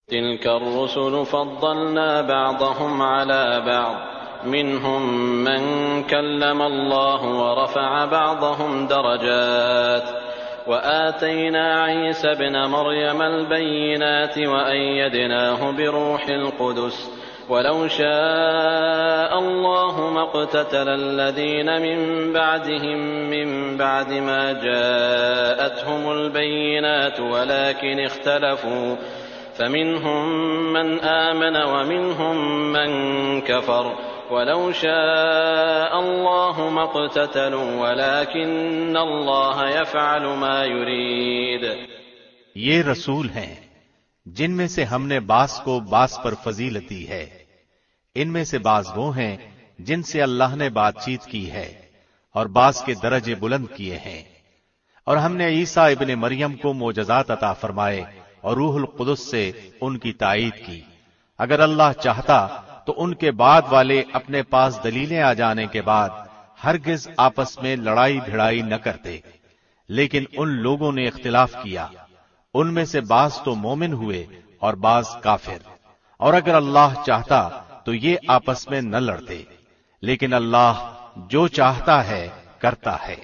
तिल्क अर्रुसुलु फद्दलना बअदहुम अला बअद मिनहुम मन कल्लम अल्लाहु व रफ़अ बअदहुम दरजात व आतैना ईसा इब्न मर्यम अल बय्यिनात व अय्यदनाहु बिरूहिल कुदस वलौ शाअ अल्लाहु मक़्ततल अल्लज़ीन मिन बअदिहिम मिन बअदि मा जाअतहुमुल बय्यिनात वलाकिन इख्तलफू फमिनहुम मन आमन व मिनहुम मन कफर वलौ शाअ अल्लाहु मक़्ततलू वलाकिन्न अल्लाह यफ़अलु मा युरीद। ये रसूल हैं जिनमें से हमने बास को बास पर फजीलत दी है। इनमें से बाज वो हैं जिनसे अल्लाह ने बातचीत की है और बास के दरजे बुलंद किए हैं। और हमने ईसा इब्ने मरियम को मोजज़ात अता फरमाए और रूहुल कुदस से उनकी ताईद की। अगर अल्लाह चाहता तो उनके बाद वाले अपने पास दलीलें आ जाने के बाद हरगिज आपस में लड़ाई भिड़ाई न करते, लेकिन उन लोगों ने इख्तिलाफ किया। उनमें से बाज तो मोमिन हुए और बाज काफिर। और अगर अल्लाह चाहता तो ये आपस में न लड़ते, लेकिन अल्लाह जो चाहता है करता है।